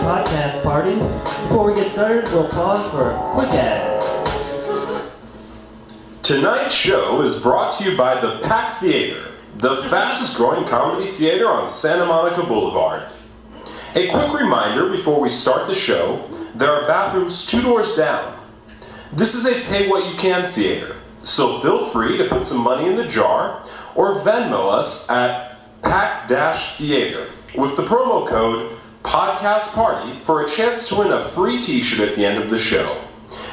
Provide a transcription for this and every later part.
podcast party. Before we get started, we'll pause for a quick ad. Tonight's show is brought to you by the Pack Theater, the fastest growing comedy theater on Santa Monica Boulevard. A quick reminder before we start the show, there are bathrooms 2 doors down. This is a pay-what-you-can theater, so feel free to put some money in the jar or Venmo us at Pack-Theater with the promo code PODCASTPARTY for a chance to win a free t-shirt at the end of the show.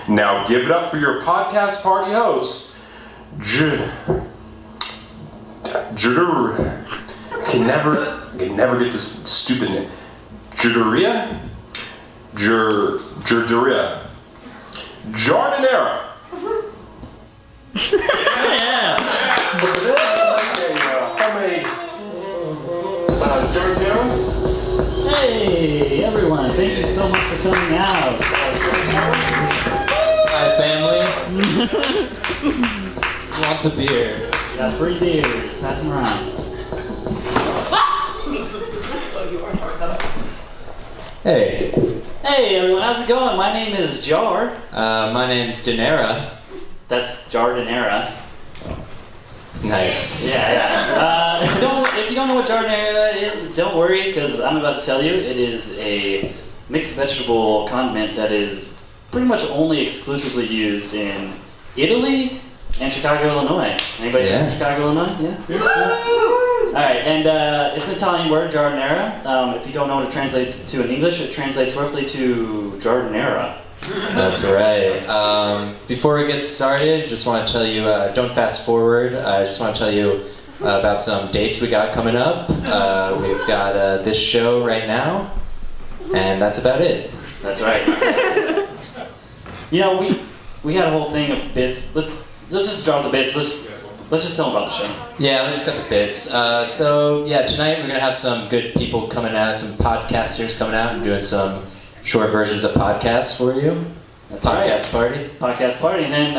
Now give it up for your podcast party host, can never get this stupid name. Jardanera. Yeah. Hey everyone, thank you so much for coming out. Hi family. Lots of beer. Got free beers, pass them around. Hey. Hey everyone, how's it going? My name is Jar. My name's Danera. That's Jardanera. Nice. Yeah. If you don't know what Jardanera is, don't worry, because I'm about to tell you. It is a mixed vegetable condiment that is pretty much only exclusively used in Italy and Chicago, Illinois. Anybody from Chicago, Illinois? Yeah? Alright, and it's an Italian word, Jardanera. If you don't know what it translates to in English, it translates roughly to Jardanera. That's right. Before we get started, just want to tell you, don't fast forward. I just want to tell you about some dates we got coming up. We've got this show right now, and that's about it. That's right. You know, we had a whole thing of bits. Let's just drop the bits. Let's just tell them about the show. Yeah, let's cut the bits. So tonight we're gonna have some good people coming out, some podcasters coming out and doing some short versions of podcasts for you. That's Podcast right. party. Podcast party, and then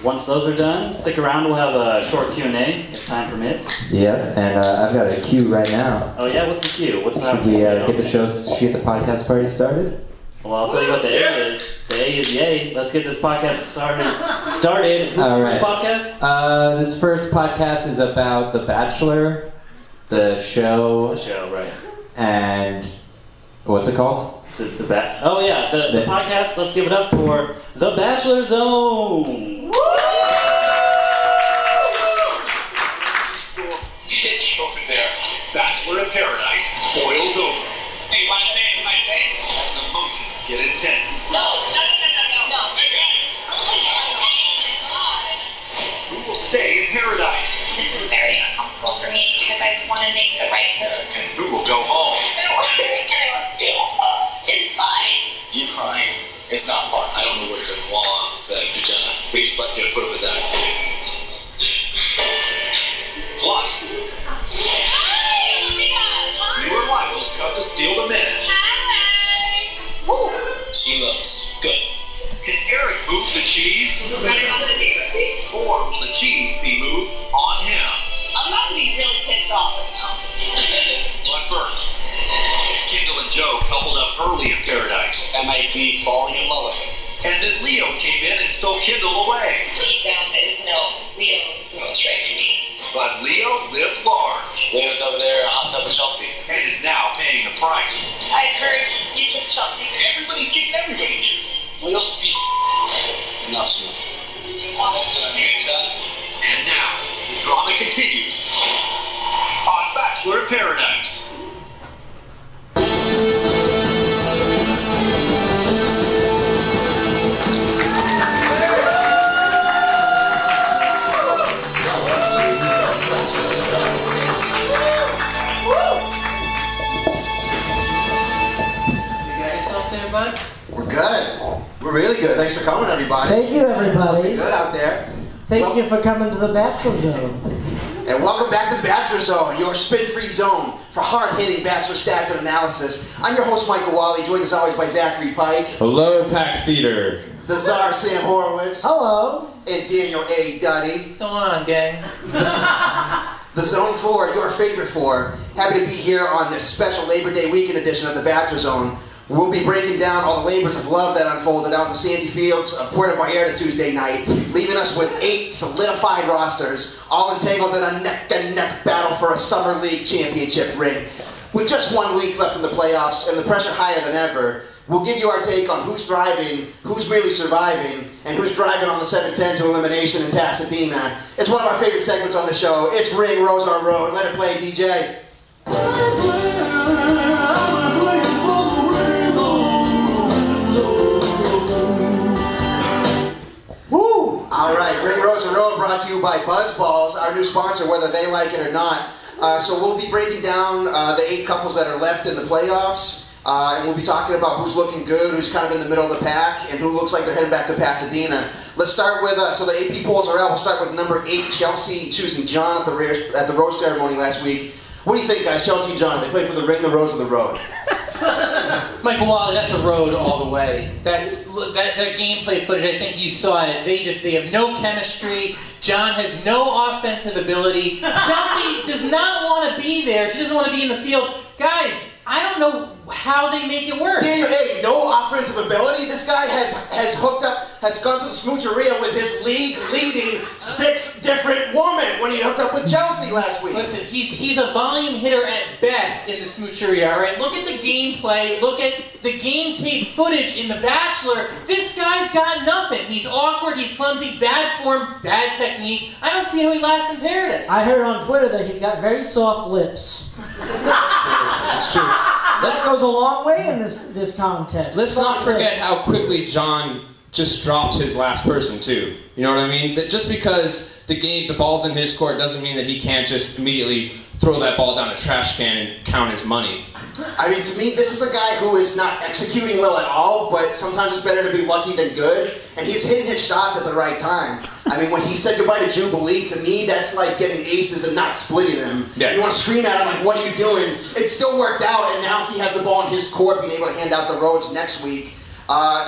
once those are done, stick around. We'll have a short Q&A if time permits. Yeah, and I've got a cue right now. Oh yeah, what's the Q? What's the Should we get the podcast party started? Well, I'll tell you what the A is. The A is yay. Let's get this podcast started. All right. First podcast? This first podcast is about The Bachelor, the show. The show, right. And what's it called? The podcast. Let's give it up for The Bachelor Zone. It's over there. Bachelor in Paradise boils over. Hey, you want to say it to my face? As emotions get intense. No. Hey, guys. Who will stay in paradise? This is very uncomfortable for me because I want to make the right move. And who will go home? I don't want to make anyone feel it's fine. You fine. It's not fun. I don't know what the law says, Jenna. But he's supposed to get a foot of his ass. Plus, new arrivals come to steal the men. Woo. She looks good. Can Eric move the cheese? Running on the beer. Or will the cheese be moved on him? I'm about to be really pissed off right now. But first, Kendall and Joe coupled up early in paradise. That might be falling in love with him. And then Leo came in and stole Kendall away. Deep down, I just know Leo is the most right for me. But Leo lived large Leo's over there, a hot tub with Chelsea. and is now paying the price. I've heard you kissed Chelsea. Everybody's kissing everybody here. Leo's a piece of enough's enough. You guys done? And now, the drama continues on Bachelor in Paradise. We're good. We're really good. Thanks for coming, everybody. Thank you, everybody. Looking good out there. Thank you for coming to the Bachelor Zone. And welcome back to the Bachelor Zone, your spin-free zone for hard-hitting Bachelor stats and analysis. I'm your host, Michael Wahle, joined as always by Zach Pyke, Hello, Pack Theater. the Czar Sam Horwitz, Hello. and Daniel A. Duddy. What's going on, gang? the Zone 4, your favorite 4. Happy to be here on this special Labor Day weekend edition of the Bachelor Zone. We'll be breaking down all the labors of love that unfolded out in the sandy fields of Puerto Vallarta Tuesday night, leaving us with 8 solidified rosters, all entangled in a neck-and-neck battle for a Summer League championship ring. With just 1 week left in the playoffs and the pressure higher than ever, we'll give you our take on who's thriving, who's really surviving, and who's driving on the 710 to elimination in Pasadena. It's one of our favorite segments on the show. It's Ring Rose on Road. Let it play, DJ. Woo! All right, Ring Rose on Road brought to you by BuzzBalls, our new sponsor, whether they like it or not. So we'll be breaking down the 8 couples that are left in the playoffs. And we'll be talking about who's looking good, who's kind of in the middle of the pack, and who looks like they're heading back to Pasadena. Let's start with, so the AP polls are out. We'll start with number 8, Chelsea, choosing John at the rose ceremony last week. What do you think, guys? Chelsea and John, they play for the ring, the rose, or the road? Michael Wahle, that's a road all the way. That gameplay footage, I think you saw it. They have no chemistry. John has no offensive ability. Chelsea does not want to be there. She doesn't want to be in the field. Guys, I don't know how they make it work. Daniel, hey, no offensive ability? This guy has hooked up, has gone to the smoocheria with his league-leading 6 different women when he hooked up with Chelsea last week. Listen, he's a volume hitter at best in the smoocheria, all right? Look at the gameplay. Look at the game tape footage in The Bachelor. This guy's got nothing. He's awkward, he's clumsy, bad form, bad technique. I don't see how he lasts in paradise. I heard on Twitter that he's got very soft lips. That's true. That goes a long way in this contest. Let's not forget how quickly John just dropped his last person too. You know what I mean? That just because the ball's in his court doesn't mean that he can't just immediately throw that ball down a trash can and count his money. I mean, to me, this is a guy who is not executing well at all, but sometimes it's better to be lucky than good, and he's hitting his shots at the right time. I mean, when he said goodbye to Jubilee, to me, that's like getting aces and not splitting them. Yeah. You want to scream at him like, what are you doing? It still worked out, and now he has the ball in his court, being able to hand out the roads next week. I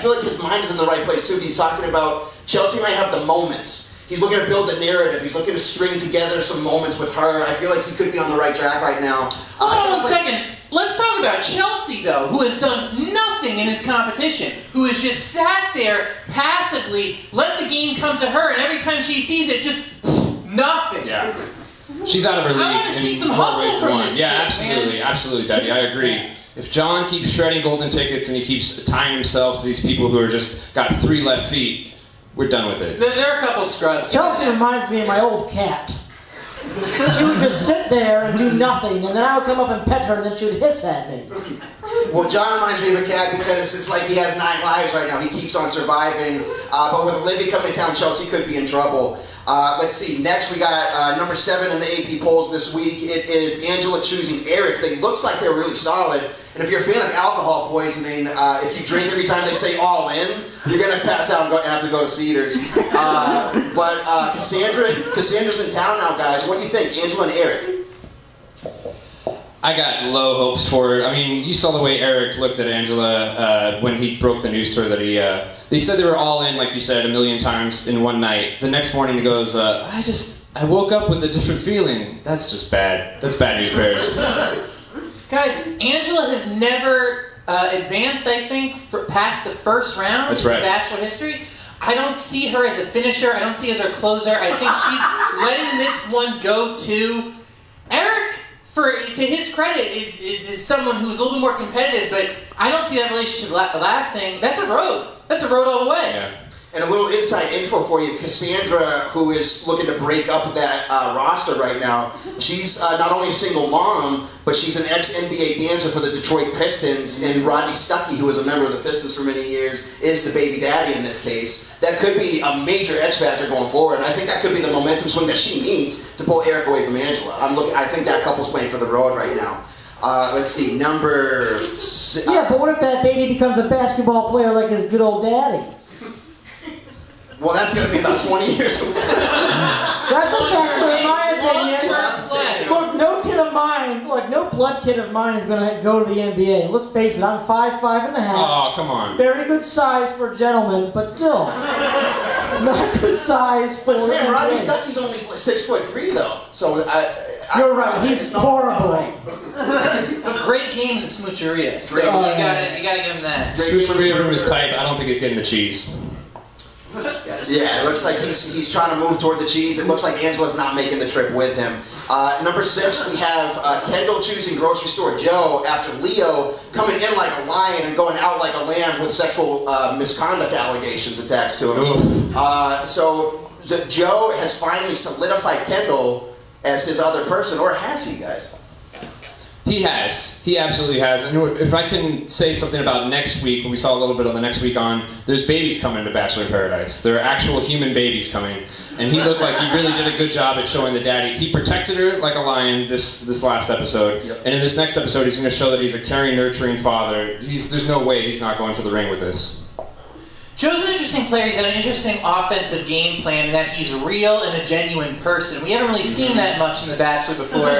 feel like his mind is in the right place, too. He's talking about Chelsea might have the moments. He's looking to build the narrative. He's looking to string together some moments with her. I feel like he could be on the right track right now. Hold on 1 second. Let's talk about Chelsea, though, who has done nothing in his competition, who has just sat there passively, let the game come to her, and every time she sees it, just nothing. Yeah. She's out of her league. I want to see some hustle from this Yeah, kid, absolutely. man. Absolutely, Duddy. I agree. If John keeps shredding golden tickets and he keeps tying himself to these people who are just got 3 left feet, we're done with it. There are a couple scrubs. Chelsea reminds me of my old cat. She would just sit there and do nothing, and then I would come up and pet her, and then she would hiss at me. Well, John reminds me of a cat because it's like he has 9 lives right now. He keeps on surviving. But with Olivia coming to town, Chelsea could be in trouble. Let's see. Next, we got number 7 in the AP polls this week. It is Angela choosing Eric. They looked like they were really solid. And if you're a fan of alcohol poisoning, if you drink every time they say all in, you're going to pass out and have to go to Cedars. But Cassandra's in town now, guys. What do you think, Angela and Eric? I got low hopes for it. I mean, you saw the way Eric looked at Angela when he broke the news to her that they said they were all in, like you said, 1,000,000 times in one night. The next morning he goes, I woke up with a different feeling. That's just bad. That's bad news bears. Guys, Angela has never advanced, I think, past the first round That's in right. Bachelor history. I don't see her as a finisher. I don't see her as her closer. I think she's letting this one go to Eric. To his credit, is someone who's a little bit more competitive, but I don't see that relationship lasting. That's a road. That's a road all the way. Yeah. And a little inside info for you, Cassandra, who is looking to break up that roster right now, she's not only a single mom, but she's an ex-NBA dancer for the Detroit Pistons, and Rodney Stuckey, who was a member of the Pistons for many years, is the baby daddy in this case. That could be a major X factor going forward, and I think that could be the momentum swing that she needs to pull Eric away from Angela. I think that couple's playing for the road right now. Let's see, number... Yeah, but what if that baby becomes a basketball player like his good old daddy? Well, that's going to be about 20 years away. That's a factor in my opinion. Look, no kid of mine, no blood kid of mine is going to go to the NBA. Let's face it, I'm 5'5.5". Oh, come on. Very good size for a gentleman, but still. Not good size. But for Sam, NBA. Rodney Stuckey's only 6'3" though. So You're right. He's horrible. A great game in the smoocheria. So you gotta give him that. Smoocheria room is tight. I don't think he's getting the cheese. Yeah, it looks like he's trying to move toward the cheese. It looks like Angela's not making the trip with him. Number 6, we have Kendall choosing grocery store Joe after Leo coming in like a lion and going out like a lamb with sexual misconduct allegations attached to him. So Joe has finally solidified Kendall as his other person, or has he, guys? He has. He absolutely has. And if I can say something about next week, we saw a little bit on the next week on, there's babies coming to Bachelor in Paradise. There are actual human babies coming. And he looked like he really did a good job at showing the daddy. He protected her like a lion this last episode. Yep. And in this next episode, he's going to show that he's a caring, nurturing father. There's no way he's not going for the ring with this. Joe's an interesting player. He's got an interesting offensive game plan in that he's real and a genuine person. We haven't really seen that much in The Bachelor before.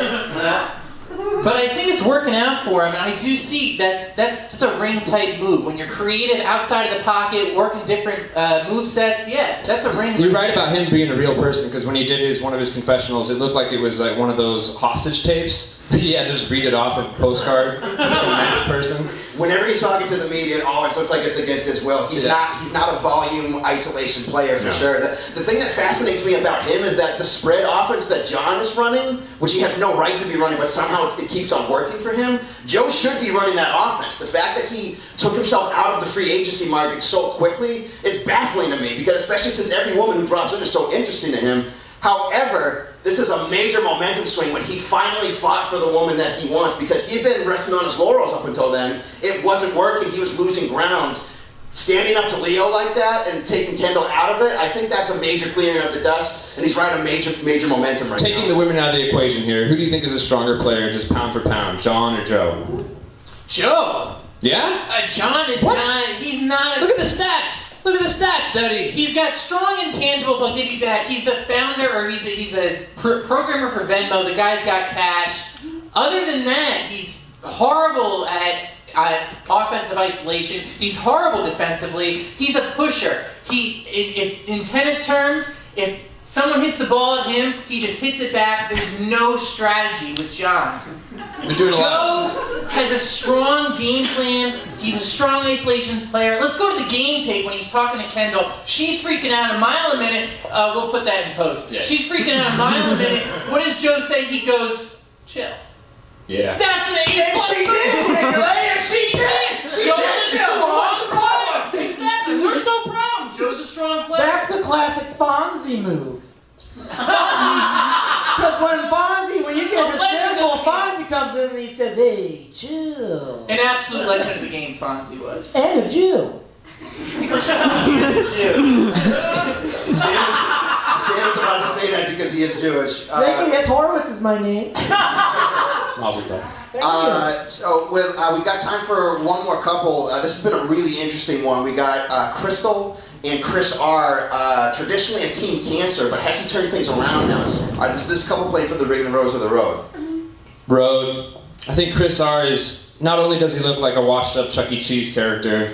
But I think it's working out for him, and I do see that's a ring-type move. When you're creative outside of the pocket, working different move sets, yeah, that's a ring. You're right about him being a real person, because when he did one of his confessionals, it looked like it was like one of those hostage tapes. He had to just read it off of a postcard. He's a nice person. Whenever he's talking to the media, it always looks like it's against his will. He's not a volume isolation player for sure. The thing that fascinates me about him is that the spread offense that John is running, which he has no right to be running, but somehow it keeps on working for him. Joe should be running that offense. The fact that he took himself out of the free agency market so quickly is baffling to me, because especially since every woman who drops in is so interesting to him. However, this is a major momentum swing when he finally fought for the woman that he wants, because he'd been resting on his laurels up until then. It wasn't working. He was losing ground. Standing up to Leo like that and taking Kendall out of it, I think that's a major clearing of the dust, and he's riding a major momentum right now. Taking the women out of the equation here, who do you think is a stronger player, just pound for pound, John or Joe? Joe. Yeah? John is not. He's not. Look at the stats. Look at the stats, Duddy. He's got strong intangibles. I'll give you that. He's the founder, or he's a programmer for Venmo. The guy's got cash. Other than that, he's horrible at offensive isolation. He's horrible defensively. He's a pusher. If in tennis terms, if someone hits the ball at him, he just hits it back. There's no strategy with John. Joe has a strong game plan. He's a strong isolation player. Let's go to the game tape when he's talking to Kendall. She's freaking out a mile a minute. We'll put that in post. Yeah. She's freaking out a mile a minute. What does Joe say? He goes, chill. Yeah. That's an A+. Yes, she did. She did. Joe is a strong player. Exactly. There's no problem. Joe's a strong player. That's a classic Fonzie move. Because when you get hysterical, Fonzie comes in and he says, "Hey, chill." An absolute legend of the game, Fonzie was. And a Jew. Sam is about to say that because he is Jewish. Yes, Horwitz is my name. So we got time for one more couple. This has been a really interesting one. We got Crystal and Chris R. Traditionally a team Cancer, but has he turned things around now? Does this couple play for the ring, the rose, or the road? Road. I think Chris R. is, not only does he look like a washed up Chuck E. Cheese character,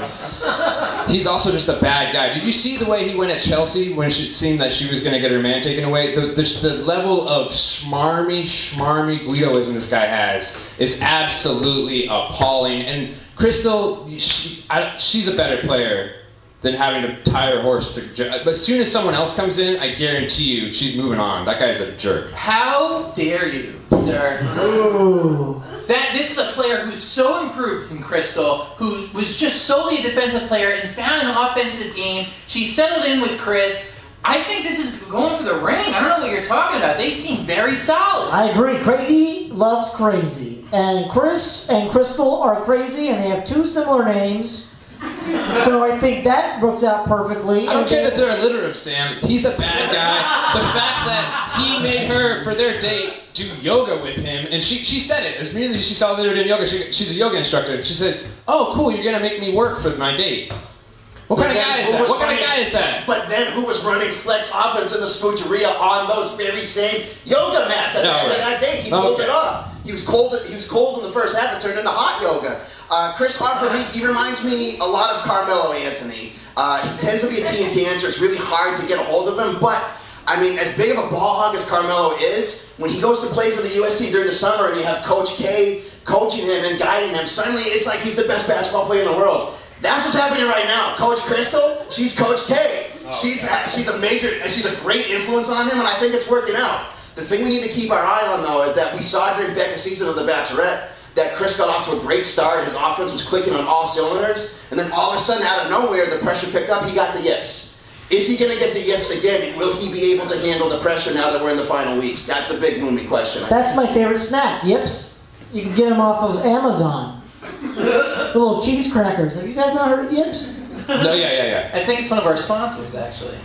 he's also just a bad guy. Did you see the way he went at Chelsea when it seemed that she was going to get her man taken away? The level of schmarmy Guidoism this guy has is absolutely appalling. And Crystal, she's a better player than having to tie her horse to... But as soon as someone else comes in, I guarantee you, she's moving on. That guy's a jerk. How dare you, sir? Ooh. This is a player who's so improved in Crystal, who was just solely a defensive player and found an offensive game. She settled in with Chris. I think this is going for the ring. I don't know what you're talking about. They seem very solid. I agree. Crazy loves crazy. And Chris and Crystal are crazy, and they have two similar names. So I think that works out perfectly. I don't care that they're alliterative, Sam. He's a bad guy. The fact that he made her, for their date, do yoga with him, and she said it. Immediately she saw that they were doing yoga. She's a yoga instructor. She says, "Oh, cool, you're going to make me work for my date." What kind of guy is that? What kind of guy is that? But then who was running flex offense in the smoocheria on those very same yoga mats at the end of that day? He pulled it off. He was cold in the first half and turned into hot yoga. Chris R, for me, he reminds me a lot of Carmelo Anthony. He tends to be a team cancer. It's really hard to get a hold of him, but I mean, as big of a ball hog as Carmelo is, when he goes to play for the US team during the summer and you have Coach K coaching him and guiding him, suddenly it's like he's the best basketball player in the world. That's what's happening right now. Coach Crystal, she's Coach K. She's a great influence on him, and I think it's working out. The thing we need to keep our eye on, though, is that we saw during Becca's season of The Bachelorette that Chris got off to a great start. His offense was clicking on all cylinders, and then all of a sudden, out of nowhere, the pressure picked up. He got the yips. Is he going to get the yips again? Will he be able to handle the pressure now that we're in the final weeks? That's the big looming question. That's my favorite snack, yips. You can get them off of Amazon. The little cheese crackers. Have you guys not heard of yips? No, yeah. I think it's one of our sponsors, actually.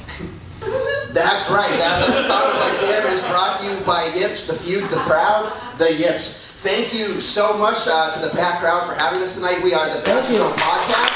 That's right. That started by Sam is brought to you by Yips, the feud, the proud, the Yips. Thank you so much to the packed crowd for having us tonight. We are the Bachelor Zone Podcast.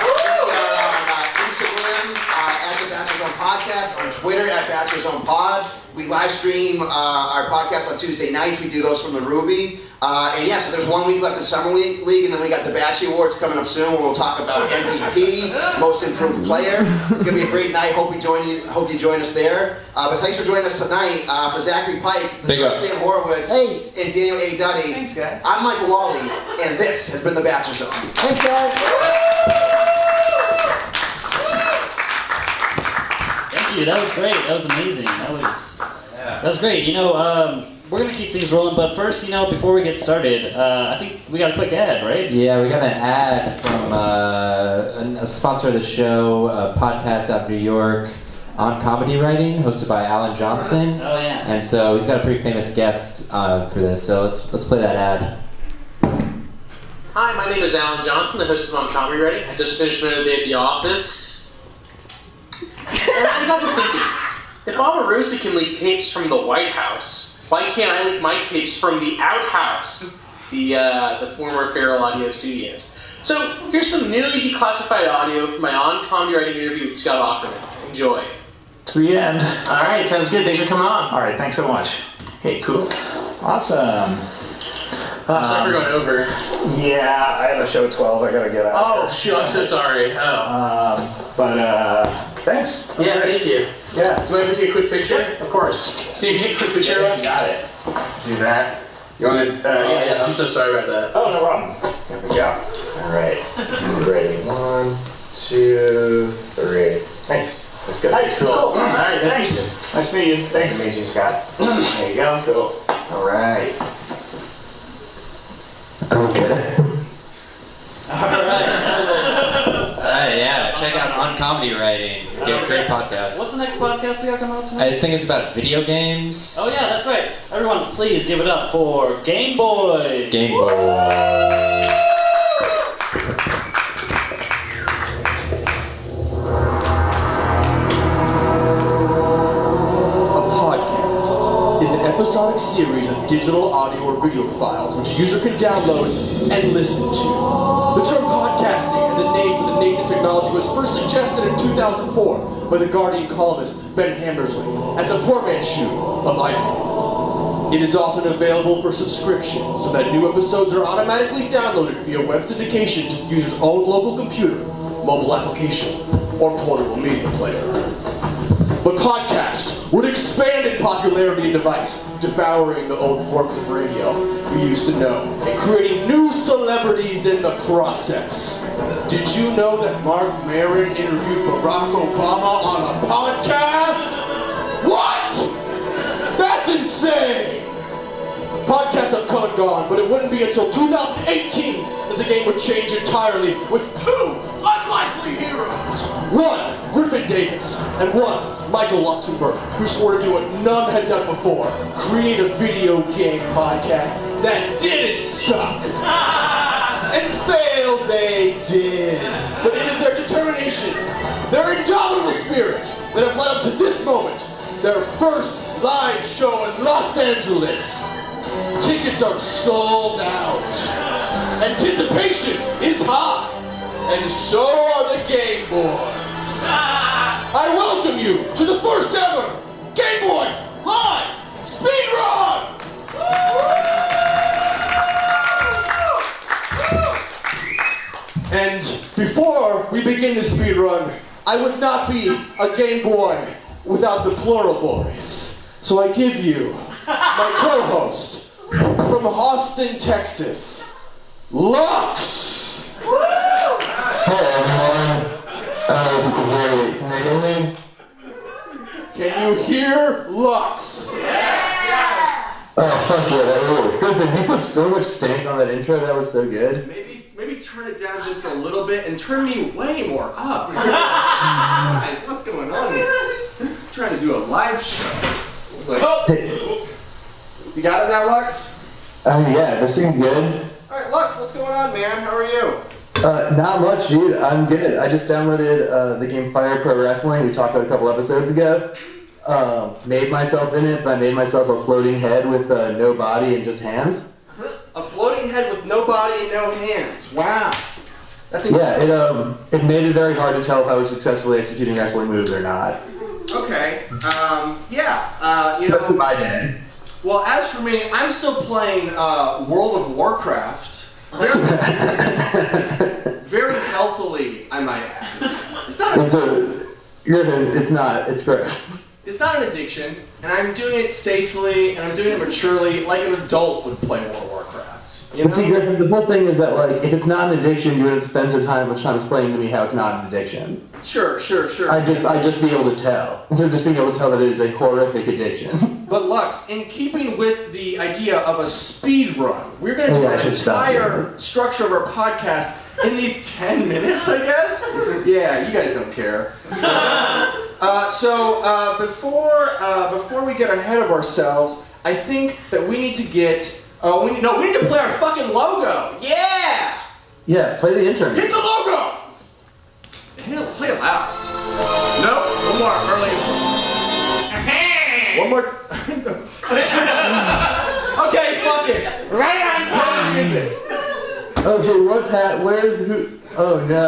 We are on Instagram at the Bachelor Zone Podcast, on Twitter at Bachelor Zone Pod. We live stream our podcast on Tuesday nights. We do those from the Ruby. And yeah, so there's 1 week left in Summer League, and then we got the Bachelor Awards coming up soon where we'll talk about MVP, Most Improved Player. It's going to be a great night. Hope you join us there. But thanks for joining us tonight. For Zach Pyke, Sam Horwitz, and Daniel A. Duddy. Thanks, guys. I'm Michael Wahle, and this has been the Bachelor Zone. Thanks, guys. Thank you. That was great. That was amazing. That was great. You know, we're going to keep things rolling, but first, you know, before we get started, I think we got a quick ad, right? Yeah, we got an ad from a sponsor of the show, a podcast out of New York, On Comedy Writing, hosted by Alan Johnson. Oh, yeah. And so he's got a pretty famous guest for this, so let's play that ad. Hi, my name is Alan Johnson, the host of On Comedy Writing. I just finished another day at the office. And I got to thinking, if Omarosa can leak tapes from the White House, why can't I leak my tapes from the outhouse, the former Feral Audio Studios? So here's some newly declassified audio from my On Comedy Writing interview with Scott Aukerman. Enjoy. It's the end. All right, sounds good. Thanks for coming on. All right, thanks so much. Hey, cool. Awesome. Sorry for going over. Yeah, I have a show 12. I gotta get out. Oh, shoot, I'm so sorry. Thanks. Yeah, thank you. Yeah. Do you want to take a quick picture? Of course. So you can take a quick picture of us? Got it. Do that. You want to? Yeah. I'm so sorry about that. Oh, no problem. Here we go. All right. Ready? 1, 2, 3. Nice. That's good. Nice. Cool. All right. Thanks. Nice to meet you. Thanks. Nice to meet you, Scott. There you go. Cool. All right. Okay. Yeah, check out On Comedy Writing. We get a great podcast. What's the next podcast we got coming up tonight? I think it's about video games. Oh yeah, that's right. Everyone, please give it up for GameBoiz. GameBoiz. A podcast is an episodic series of digital audio or video files which a user can download and listen to. The term podcasting as a name for the nascent technology was first suggested in 2004 by the Guardian columnist Ben Hammersley as a portmanteau of iPod. It is often available for subscription so that new episodes are automatically downloaded via web syndication to the user's own local computer, mobile application, or portable media player. But podcasts would expand in popularity and device, devouring the old forms of radio we used to know, and creating new celebrities in the process. Did you know that Mark Maron interviewed Barack Obama on a podcast? What? That's insane! Podcasts have come and gone, but it wouldn't be until 2018 that the game would change entirely with two unlikely heroes. One, Griffin Davis, and one, Michael Luxemborg, who swore to do what none had done before, create a video game podcast that didn't suck. And fail they did. But it is their determination, their indomitable spirit, that have led up to this moment, their first live show in Los Angeles. Tickets are sold out. Anticipation is high. And so are the GameBoiz. I welcome you to the first ever GameBoiz Live Speedrun! And before we begin the speedrun, I would not be a Game Boy without the plural boys. So I give you my co-host from Austin, Texas, Lux. Hey everyone. Can you hear me? Can you hear Lux? Oh fuck yeah, that rules. Griffin, you put so much stank on that intro. That was so good. Maybe turn it down just a little bit and turn me way more up. Guys, what's going on here? I'm trying to do a live show. You got it now, Lux? Yeah, this seems good. All right, Lux, what's going on, man? How are you? Not much, dude. I'm good. I just downloaded the game Fire Pro Wrestling. We talked about a couple episodes ago. Made myself in it, but I made myself a floating head with no body and just hands. A floating head with no body and no hands. Wow. That's incredible. Yeah, it made it very hard to tell if I was successfully executing wrestling moves or not. Okay. You know. That's my dad. Well, as for me, I'm still playing World of Warcraft. Very healthily, I might add. It's not. It's gross. It's not an addiction, and I'm doing it safely, and I'm doing it maturely, like an adult would play World of Warcraft. You know? But see, Griffin, the whole thing is that, like, if it's not an addiction, you would spend some time explaining to me how it's not an addiction. Sure. I'd just be able to tell. Instead of just being able to tell that it is a horrific addiction. But Lux, in keeping with the idea of a speed run, we're going to do an entire structure of our podcast in these 10 minutes, I guess? Yeah, you guys don't care. Before we get ahead of ourselves, I think that we need to get... we need to play our fucking logo! Yeah! Yeah, play the intro. Hit the logo! Play it loud. Nope, one more, early. One more. Okay, fuck it. Right on time. Play the music. Okay, where's who? Oh no.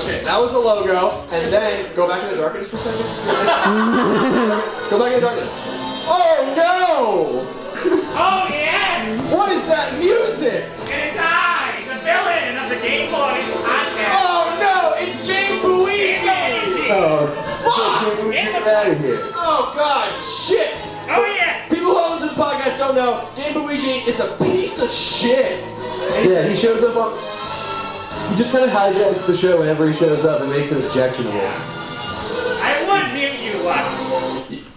Okay, that was the logo, and then go back in the darkness for a second. Go back in the darkness. Oh no! Oh yeah! What is that music? It is I, the villain of the GameBoiz podcast. Oh no, it's GameBuigi! Oh, fuck! Get out of here. Oh god, shit! Oh yeah! People who listen to the podcast don't know, GameBuigi is a piece of shit. Yeah, he shows up on... He just kind of hijacks the show whenever he shows up and makes it objectionable. I would mute you once.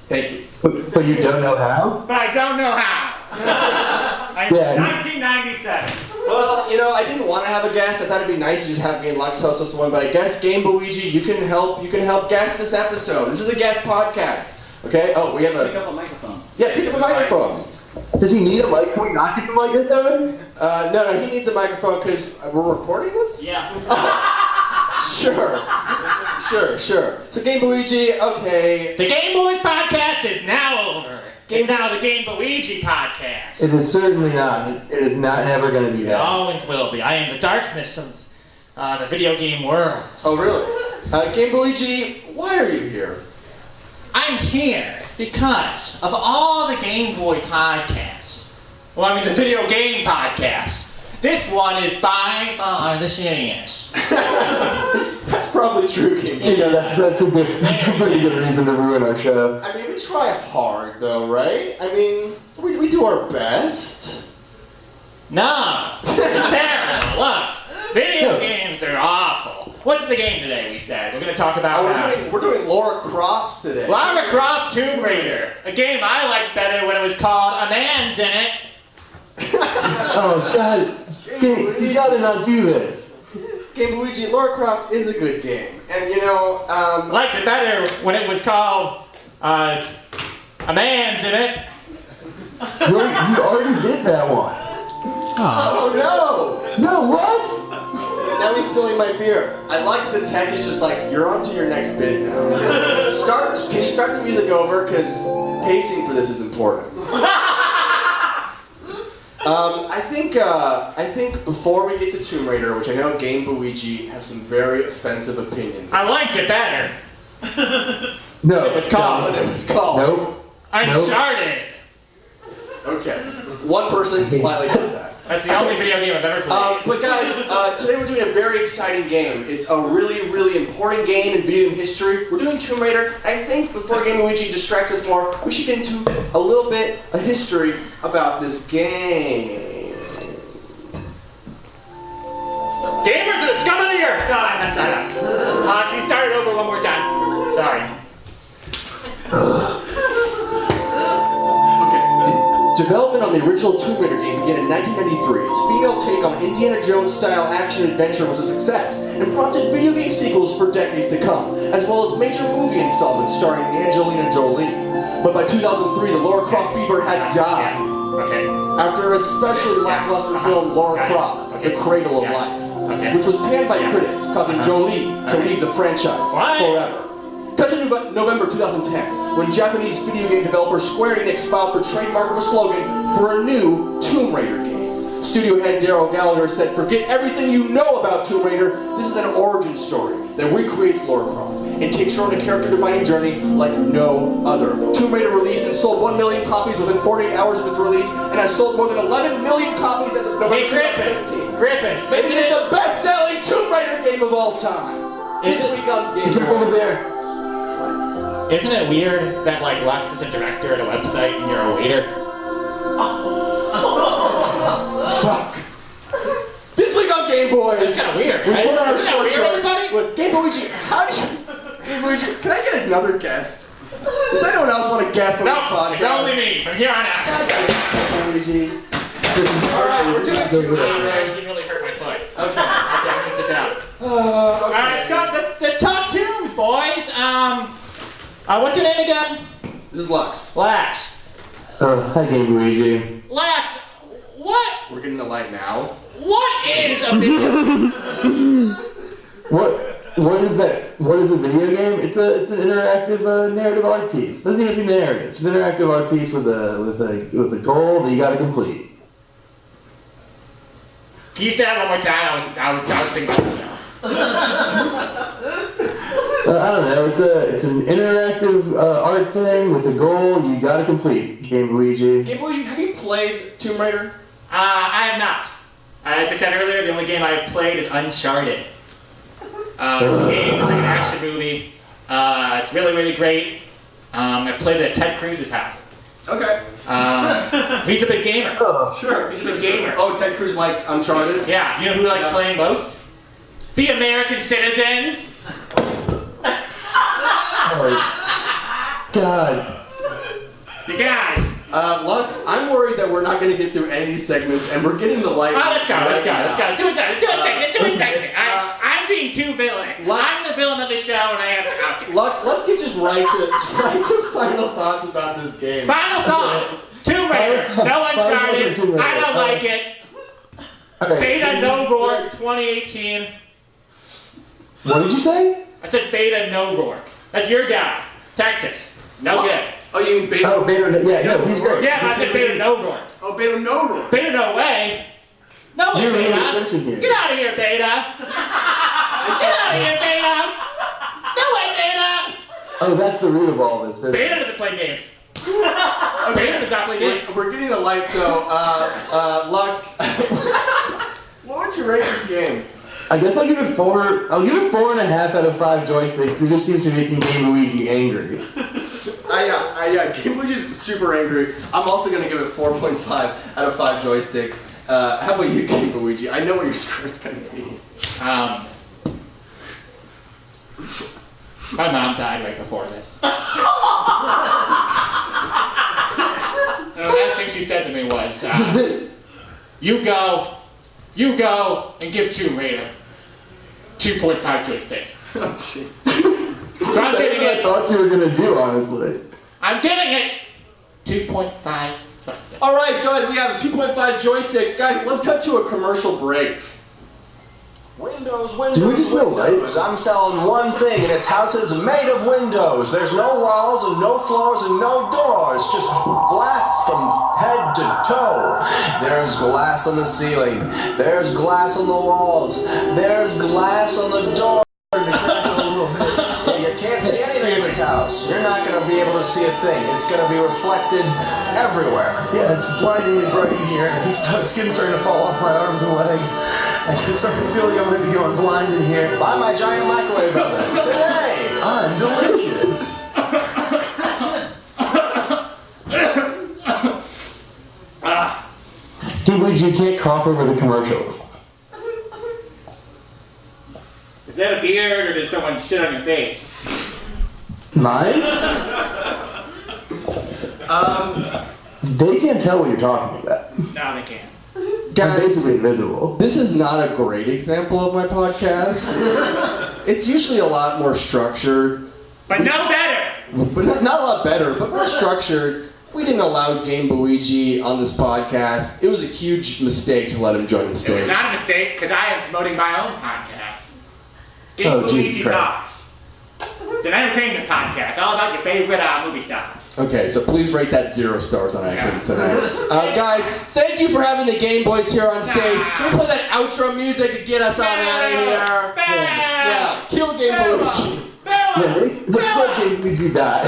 Thank you. But you don't know how? But I don't know how. I'm 1997. Well, you know, I didn't want to have a guest. I thought it'd be nice to just have me and Lux host this one, but I guess GameBuigi, you can help guest this episode. This is a guest podcast. Okay? Oh, we have a... Pick up a microphone. Yeah, pick up a microphone. Does he need a mic? Can we not get the microphone? No, he needs a microphone because we're recording this? Yeah. Sure. So GameBuigi, okay. The GameBoiz podcast is now over. It's now the GameBuigi podcast. It is certainly not. It is not never going to be It that. always will be. I am the darkness of the video game world. Oh, really? GameBuigi, why are you here? I'm here because of all the Game Boy podcasts. Well, I mean the video game podcasts. This one is by far the shittiest. That's probably true, King. You know, that's a pretty good reason to ruin our show. I mean, we try hard, though, right? I mean, we do our best. No, it's terrible. Look, video games are awful. What's the game today, we said? We're going to talk about we're doing Lara Croft today. Lara Croft Tomb Raider. A game I liked better when it was called A Man's in It. Oh, God. You gotta not do this. GameBuigi, Lara Croft is a good game. And, you know, I liked it better when it was called A Man's in It. You already did that one. Oh, no! No, what? Now he's spilling my beer. I like that the tech is just like, you're on to your next bit now. Can you start the music over? Because pacing for this is important. I think before we get to Tomb Raider, which I know GameBuigi has some very offensive opinions. I liked it better. No. It was called. Nope. Uncharted. Okay. One person slightly did that. That's the only video game I've ever played. But guys, today we're doing a very exciting game. It's a really, really important game in video game history. We're doing Tomb Raider. I think before GameBuigi distracts us more, we should get into a little bit of history about this game. Gamers are the scum of the earth! No, I messed that up. Can you start it over one more time? Sorry. Development on the original Tomb Raider game began in 1993. Its female take on Indiana Jones-style action-adventure was a success and prompted video game sequels for decades to come, as well as major movie installments starring Angelina Jolie. But by 2003, the Lara Croft fever had died. After a especially lackluster film, Lara Croft, The Cradle of Life, which was panned by critics, causing Jolie to leave the franchise forever. Cut to November 2010, when Japanese video game developer Square Enix filed for trademark of a slogan for a new Tomb Raider game. Studio head Daryl Gallagher said, "Forget everything you know about Tomb Raider. This is an origin story that recreates Lara Croft and takes her on a character-defining journey like no other." Tomb Raider released and sold 1 million copies within 48 hours of its release, and has sold more than 11 million copies as of November 2017. Griffin, making it the best-selling Tomb Raider game of all time. This week on GameBuigi. Isn't it weird that like Lux is a director at a website and you're a waiter? Fuck. This week on GameBoiz. That's kind of weird, We right? put on our Isn't that short weird, shorts. everybody? With GameBuigi, how do you... GameBuigi, can I get another guest? Does anyone else want to guest on this podcast? It's only me from here on out. GameBuigi. Alright, we're doing Tomb Raider. Actually really hurt my foot. Okay, I'm gonna sit down. Alright, the top tunes, boys. What's your name again? This is Lux. Lex. Hi, GameBuigi. Lex, what? We're getting the light now. What is a video? What is that? What is a video game? It's an interactive narrative art piece. It doesn't even have to be narrative. It's an interactive art piece with a goal that you got to complete. Can you say that one more time? I was thinking about it now. I don't know. It's an interactive art thing with a goal you got to complete. GameBuigi. GameBuigi, have you played Tomb Raider? I have not. As I said earlier, the only game I've played is Uncharted. The game is like an action movie. It's really, really great. I played it at Ted Cruz's house. Okay. He's a big gamer. Sure. He's a big gamer. Oh, Ted Cruz likes Uncharted? Yeah. You know who likes playing most? The American citizens. Oh, God. You guys. Lux, I'm worried that we're not going to get through any of these segments, and we're getting the light. Let's go. Do a segment. I'm being too villainous. I'm the villain of the show, and I have to out. Lux, let's get just right to final thoughts about this game. Final thoughts. Tomb Raider. No Uncharted. I don't like it. Beta No Rourke 2018. What did you say? I said Beta No Rourke. That's your guy. Texas. No good. Oh, you mean Beta? Oh, Beta. Yeah, no, he's great. Yeah, but I said Beta No Rourke. Oh, Beta No Rourke. Beta No Way. No way, Beta. Get out of here, Beta. Get out of here, Beta. No way, Beta. Oh, that's the root of all this. Beta doesn't play games. Beta does not play games. We're getting the light, so, Lux, what would you rate this game? I guess I'll give it 4. I'll give it 4.5 out of 5 joysticks. It just seems to be making GameBuigi angry. Yeah, GameBuigi's super angry. I'm also gonna give it 4.5 out of 5 joysticks. How about you, GameBuigi? I know what your score's gonna be. My mom died right before this. The last thing she said to me was, you go and give Tomb Raider 2.5 joysticks. Oh, jeez. So I'm giving it. I thought you were gonna do, honestly. I'm giving it 2.5 joysticks. All right, guys, we have 2.5 joysticks. Guys, let's cut to a commercial break. Windows. I'm selling one thing, and it's houses made of windows. There's no walls and no floors and no doors, just glass from head to toe. There's glass on the ceiling. There's glass on the walls. There's glass on the door. You can't see anything in this house. house. You're not going to be able to see a thing. It's going to be reflected everywhere. Yeah, it's blindingly bright in here. I think skin's starting to fall off my arms and legs. I can start to feel like I might be going blind in here. Buy my giant microwave oven today. I'm delicious. GameBuigi, you can't cough over the commercials. Is that a beard or did someone shit on your face? Mine? They can't tell what you're talking about. No, they can't. I'm basically invisible. This is not a great example of my podcast. It's usually a lot more structured. But no better! But not a lot better, but more structured. We didn't allow GameBuigi on this podcast. It was a huge mistake to let him join the It stage. was not a mistake because I am promoting my own podcast. Oh, Jesus GameBuigi Christ. Talks. It's an entertainment podcast all about your favorite movie stars. Okay, so please rate that 0 stars on iTunes tonight. Guys, thank you for having the GameBoiz here on stage. Can we play that outro music to get us on out of here? Yeah, kill GameBoiz. Yeah, let's let GameBuigi die.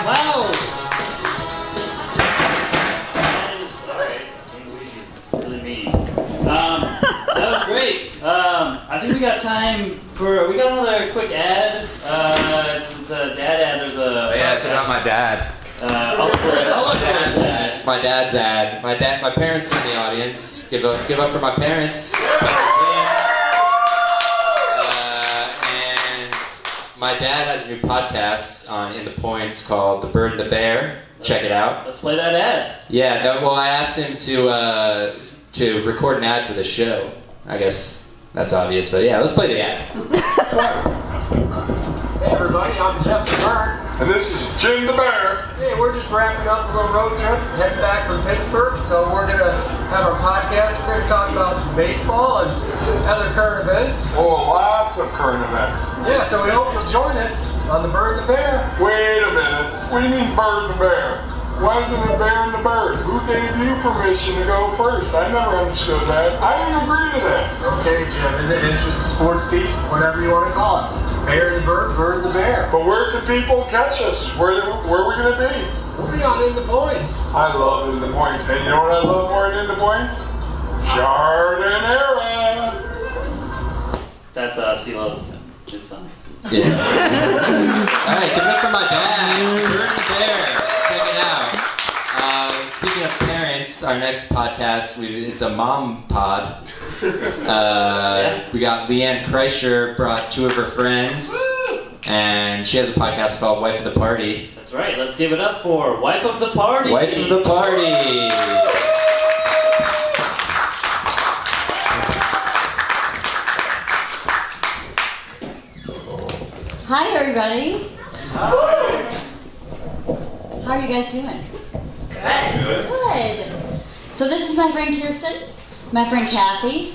Wow! Really mean. That was great. I think we got time for. We got another quick ad. It's a dad ad. There's a. Yeah, it's about my dad. I'll look for it. It's my dad's ad. My parents are in the audience. Give up for my parents. And my dad has a new podcast on In the Points called The Bird and the Bear. Check it out. Let's play that ad. Yeah. Well, I asked him to record an ad for the show. I guess that's obvious, but yeah, let's play the ad. Hey everybody, I'm Jeff the Bird. And this is Jim the Bear. Hey, we're just wrapping up a little road trip, heading back from Pittsburgh. So we're going to have our podcast. We're going to talk about some baseball and other current events. Oh, lots of current events. Yeah, so we hope you'll join us on the Bird and the Bear. Wait a minute. What do you mean Bird and the Bear? Why isn't it Bear and the Bird? Who gave you permission to go first? I never understood that. I didn't agree to that. Okay, Jim, in the interest of sports peace, whatever you want to call it. Bear and the Bird, Bird and the Bear. But where can people catch us? Where are we going to be? We'll be on In the Points. I love In the Points. And you know what I love more than In the Points? Jardinera. That's CeeLo's his son. Yeah. Alright, give it up for my dad. Bird and the Bear. Check it out. Speaking of parents, our next podcast, it's a mom pod. We got LeeAnn Kreischer brought 2 of her friends, and she has a podcast called Wife of the Party. That's right. Let's give it up for Wife of the Party. Wife of the Party. Hi, everybody. Hi. How are you guys doing? Good. So this is my friend Kirsten, my friend Kathy.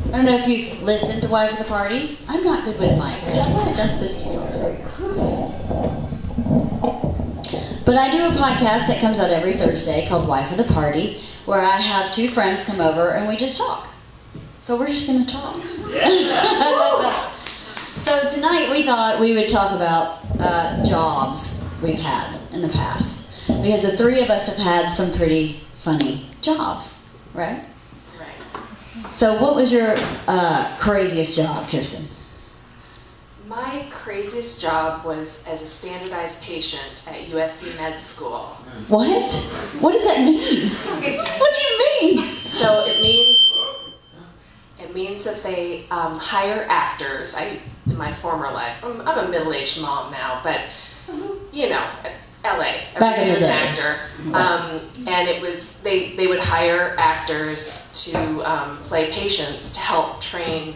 I don't know if you've listened to Wife of the Party. I'm not good with mics, so I'm going to adjust this camera. There we go. But I do a podcast that comes out every Thursday called Wife of the Party, where I have 2 friends come over and we just talk. So we're just going to talk. Yeah. So tonight we thought we would talk about jobs we've had in the past. Because the 3 of us have had some pretty funny jobs, right? Right. So what was your craziest job, Kirsten? My craziest job was as a standardized patient at USC Med School. What? What does that mean? What do you mean? So it means that they hire actors. In my former life, I'm a middle-aged mom now, but you know, LA. Back in the Everybody was an day. actor, and it was they would hire actors to play patients to help train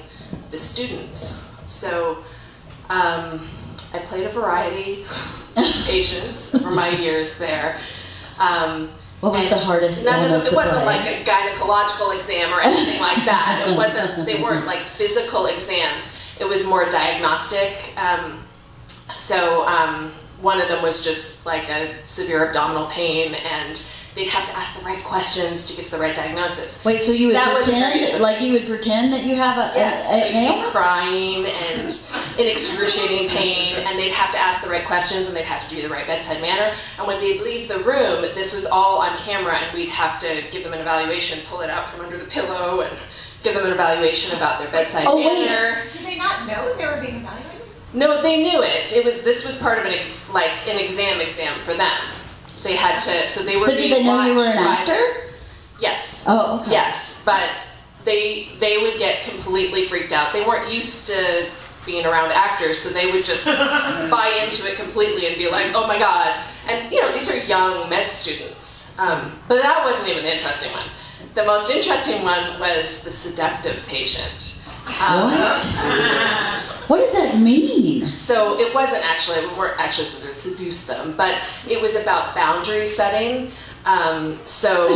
the students. So I played a variety of patients over my years there. What was the hardest None one of them, was it to wasn't play? like a gynecological exam or anything like that. It wasn't. They weren't like physical exams. It was more diagnostic. So one of them was just like a severe abdominal pain, and they'd have to ask the right questions to get to the right diagnosis. Wait, so you would That wasn't very pretend, interesting. like you would pretend that you have a Yes, so you'd be ailment? crying and in excruciating pain, and they'd have to ask the right questions, and they'd have to give you the right bedside manner. And when they'd leave the room, this was all on camera, and we'd have to give them an evaluation, pull it out from under the pillow, and give them an evaluation about their bedside manner. Did they not know they were being evaluated? No, they knew it. This was part of an exam for them. They had to, so they were. But did they know you were an actor? Yes. Oh, okay. Yes, but they would get completely freaked out. They weren't used to being around actors, so they would just buy into it completely and be like, "Oh my god!" And these are young med students. But that wasn't even the interesting one. The most interesting one was the seductive patient. What does that mean? So it wasn't actually, we weren't actually supposed to seduce them, but it was about boundary setting. So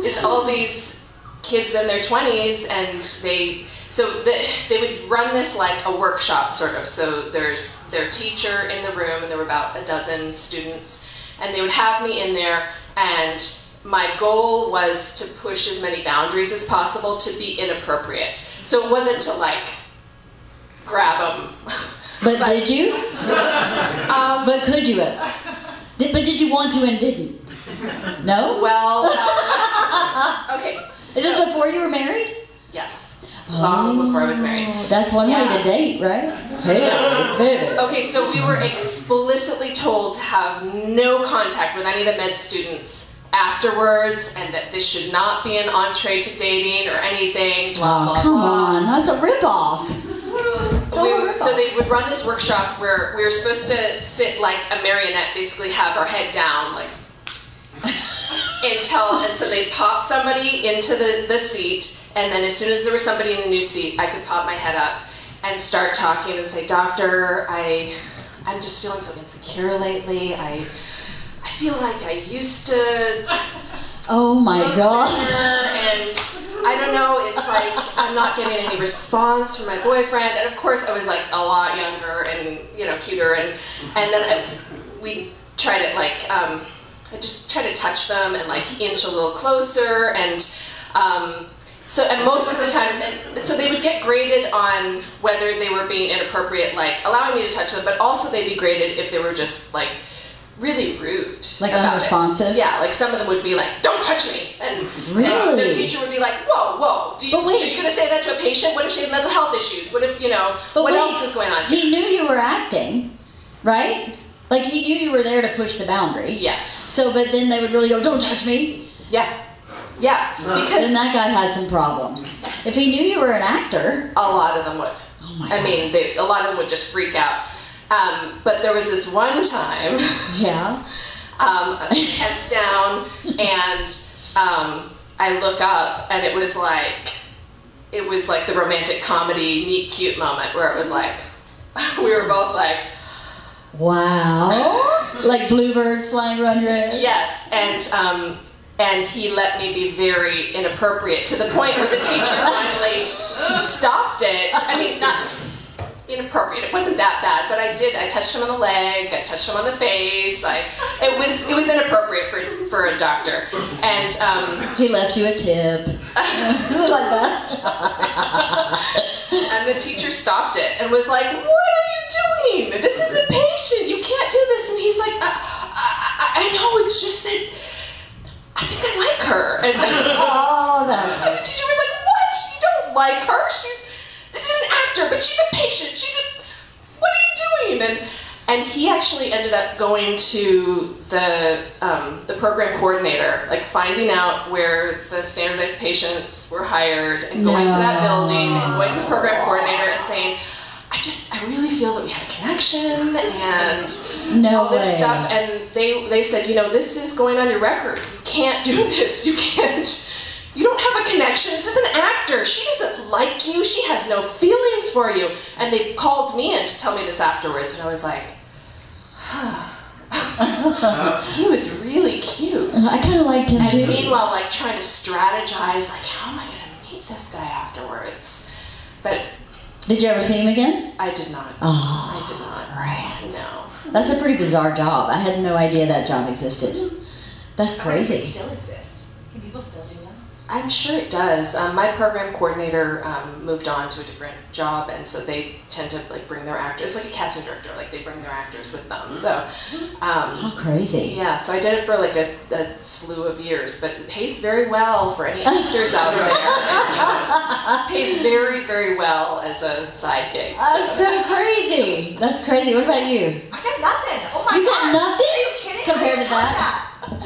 it's all these kids in their 20s, and they would run this like a workshop sort of. So there's their teacher in the room, and there were about a dozen students, and they would have me in there, and my goal was to push as many boundaries as possible to be inappropriate. So it wasn't to like grab them. But did you? But could you have? But did you want to and didn't? No? Well, okay. Is this before you were married? Yes. Long before I was married. That's one way to date, right? Hey, baby. Okay, so we were explicitly told to have no contact with any of the med students afterwards, and that this should not be an entree to dating or anything. Blah, blah, Come blah. on, that's a ripoff. So they would run this workshop where we were supposed to sit like a marionette, basically have our head down, like and so they'd pop somebody into the seat, and then as soon as there was somebody in a new seat, I could pop my head up and start talking and say, "Doctor, I'm just feeling so insecure lately. I feel like I used to." Oh my God. And I don't know, it's like I'm not getting any response from my boyfriend. And of course I was like a lot younger and, cuter. And then we tried it like, I just tried to touch them and like inch a little closer. And most of the time, so they would get graded on whether they were being inappropriate, like allowing me to touch them, but also they'd be graded if they were just like really rude. Like about unresponsive? it. Yeah, like some of them would be like, "Don't touch me," and Really? their teacher would be like, "Whoa, are you going to say that to a patient? What if she has mental health issues? What if, But what wait, else is going on?" He knew you were acting, right? Like he knew you were there to push the boundary. Yes. So, but then they would really go, "Don't touch me." Yeah. Because then that guy had some problems. If he knew you were an actor, a lot of them would. Oh my I mean, a lot of them would just freak out. But there was this one time. Yeah. Heads down, and I look up, and it was like the romantic comedy meet cute moment where it was like we were both like, wow, like bluebirds flying around your head. yes, and he let me be very inappropriate to the point where the teacher finally stopped it. I mean, not inappropriate. It wasn't that bad, but I touched him on the leg. I touched him on the face. It was inappropriate for a doctor, and he left you a tip. Like that. And the teacher stopped it and was like, "What are you doing? This is a patient. You can't do this." And he's like, I know. It's just that I think I like her. And that's. And the teacher was like, "What? You don't like her? This is an actor, but she's a patient. What are you doing?" And he actually ended up going to the program coordinator, like finding out where the standardized patients were hired, and going to that building and going to the program coordinator and saying, I really feel that we had a connection and all this stuff. And they said, this is going on your record. You can't do this. You don't have a connection. This is an actor. She doesn't like you. She has no feelings for you. And they called me in to tell me this afterwards. And I was like, he was really cute. I kind of liked him too. And meanwhile, like trying to strategize, like, how am I going to meet this guy afterwards? But Did you ever see him again? I did not. Oh, I did not. Rats. No. That's a pretty bizarre job. I had no idea that job existed. That's It crazy. still exists. Can people still do that? I'm sure it does. My program coordinator moved on to a different job, and so they tend to like bring their actors. It's like a casting director. Like they bring their actors with them. So, How crazy. yeah. So I did it for like a slew of years, but it pays very well for any actors out there. It pays very, very well as a side gig. That's so crazy. That's crazy. What about you? I got nothing. Oh my You got god. nothing? Are you kidding? Compared I to tried that? I would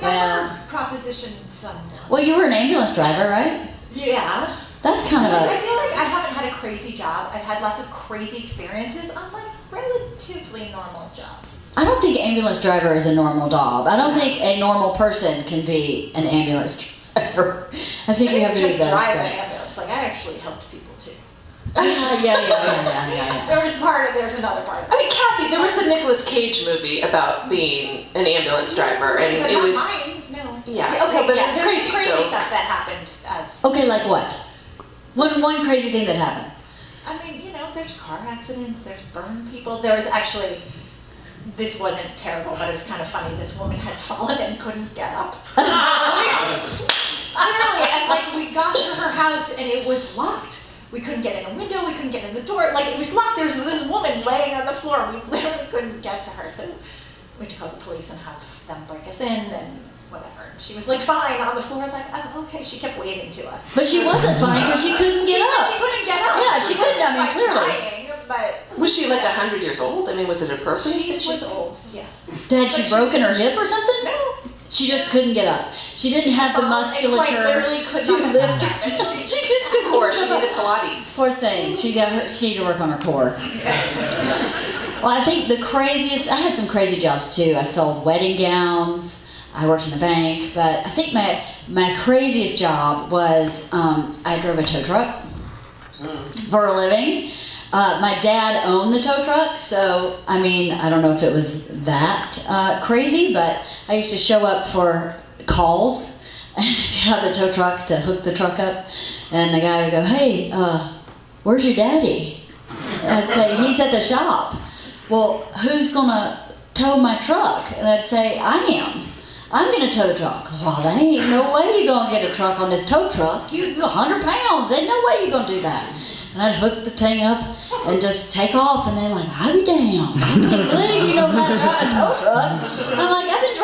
never Well. proposition someone. Well, you were an ambulance driver, right? Yeah. That's kind of I a... feel like I haven't had a crazy job. I've had lots of crazy experiences on like relatively normal jobs. I don't think ambulance driver is a normal job. I don't think a normal person can be an ambulance driver. I think you have to be just better drive an special. ambulance. Like I actually helped people too. Yeah. There's another part of it. I mean, Kathy, there was a Nicolas Cage movie about being an ambulance driver, and But it not was mine. No. yeah, okay, but yeah, it's there's crazy. crazy So stuff that happened as. Okay, like what? One crazy thing that happened. I mean, there's car accidents, there's burned people. There was actually, this wasn't terrible, but it was kind of funny. This woman had fallen and couldn't get up. Literally, and like we got to her house and it was locked. We couldn't get in a window, we couldn't get in the door. Like it was locked. There was this woman laying on the floor. We literally couldn't get to her. So we had to call the police and have them break us in and whatever. She was like fine on the floor, like, oh, okay. She kept waving to us. But she wasn't fine because she couldn't get up. She couldn't get up. Yeah, she couldn't. I mean, Like, clearly. crying, but was she like 100 years old? I mean, was it appropriate? she was old. Yeah. Had she broken her hip or something? No. She just couldn't get up. She didn't have the musculature literally could to not lift. have She just couldn't. Core. She get up. needed Pilates. Poor thing. She needed to work on her core. Well, I think the craziest. I had some crazy jobs too. I sold wedding gowns. I worked in a bank, but I think my craziest job was I drove a tow truck for a living. My dad owned the tow truck, so I mean, I don't know if it was that crazy, but I used to show up for calls, get out of the tow truck to hook the truck up, and the guy would go, "Hey, where's your daddy?" And I'd say, "He's at the shop." "Well, who's gonna tow my truck?" And I'd say, "I am. I'm gonna tow the truck." "Well, there ain't no way you're gonna get a truck on this tow truck. You're 100 pounds. There's no way you're gonna do that." And I'd hook the thing up and just take off, and they're like, "I'll be damned. I can't believe you know how to drive a tow truck." I'm like, "I've been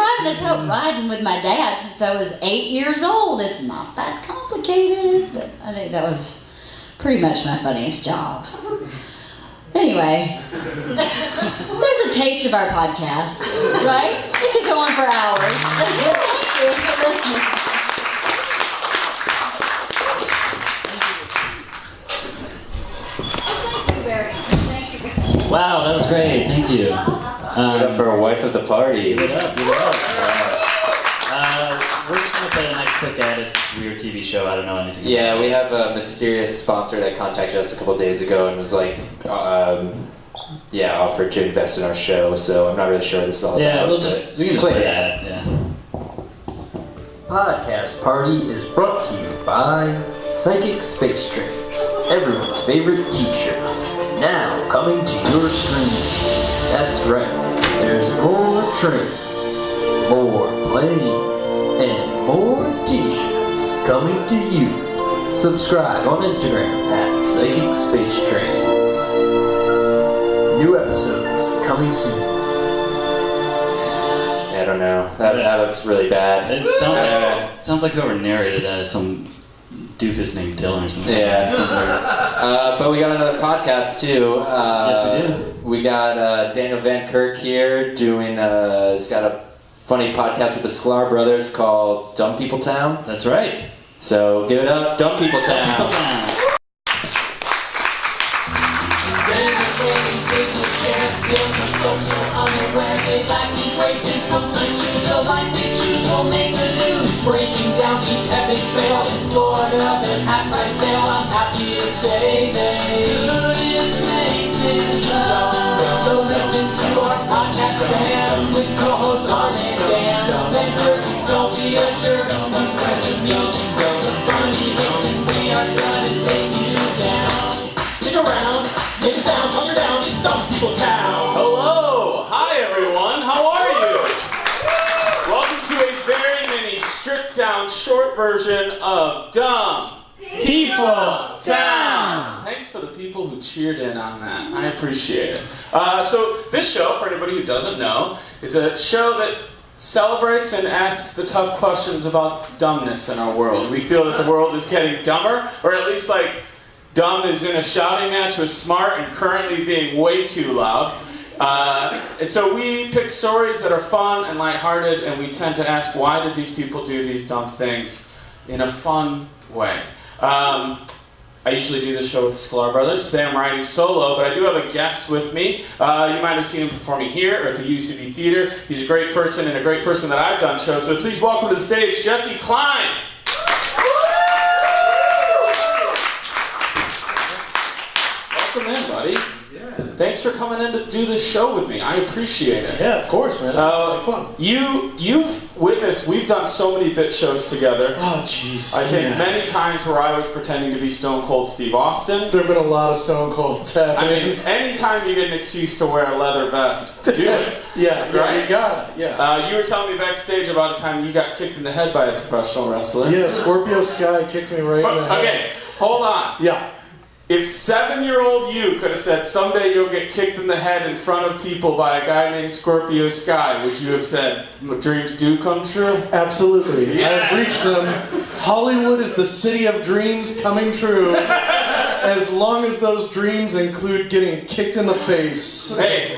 riding with my dad since I was 8 years old. It's not that complicated." But I think that was pretty much my funniest job. Anyway, there's a taste of our podcast, right? It could go on for hours. Thank you for listening. Wow, that was great. Thank you. Give it up for a wife of the party. Give it up. We're just going to play the next quick ad. It's this weird TV show. I don't know anything Yeah, about we have a mysterious sponsor that contacted us a couple days ago and was like, offered to invest in our show. So I'm not really sure what this is all Yeah, about. we can just play that. Yeah. Podcast Party is brought to you by Psychic Space Trains, everyone's favorite t-shirt. Now coming to your screen. That's right, there's more trains, more planes, and more t-shirts coming to you. Subscribe on Instagram at Psychic Space Trains. New episodes coming soon. I don't know. That looks really bad. It sounds like whoever narrated that is some doofus named Dylan or something. Yeah. But we got another podcast too. Yes, we do. We got Daniel Van Kirk here doing. He's got a funny podcast with the Sklar Brothers called Dumb People Town. That's right. So give it up, Dumb People Town. Breaking down each epic fail in Florida, there's half-price bail. I'm happy to say they couldn't make this up. So listen to our podcast fam with co-hosts Arlen and Dan. Van Kirk, don't be a jerk, we spread the music, there's some funny hits, and we are gonna take you down. Stick around. is Dumb People Town. Hello! Hi everyone, how are you? Welcome to a very mini, stripped down, short version of Dumb People Town. Thanks for the people who cheered in on that. I appreciate it. So this show, for anybody who doesn't know, is a show that celebrates and asks the tough questions about dumbness in our world. We feel that the world is getting dumber, or at least like dumb is in a shouting match with smart and currently being way too loud. And so we pick stories that are fun and lighthearted, and we tend to ask, why did these people do these dumb things in a fun way? I usually do this show with the Sklar Brothers. Today I'm writing solo, but I do have a guest with me. You might have seen him performing here or at the UCB Theater. He's a great person and a great person that I've done shows with. Please welcome to the stage, Zach Pyke. Welcome in, buddy. Thanks for coming in to do this show with me. I appreciate it. Yeah, of course, man. It's fun. You've witnessed, we've done so many bit shows together. Oh, jeez. I think many times where I was pretending to be Stone Cold Steve Austin. There have been a lot of Stone Colds happening. I mean, anytime you get an excuse to wear a leather vest, do it. Yeah, right? You got it, yeah. You were telling me backstage about a time you got kicked in the head by a professional wrestler. Yeah, Scorpio Sky kicked me right in the head. Okay, hold on. Yeah. If 7-year-old you could have said, someday you'll get kicked in the head in front of people by a guy named Scorpio Sky, would you have said, dreams do come true? Absolutely. Yes. I've reached them. Hollywood is the city of dreams coming true, as long as those dreams include getting kicked in the face. Hey,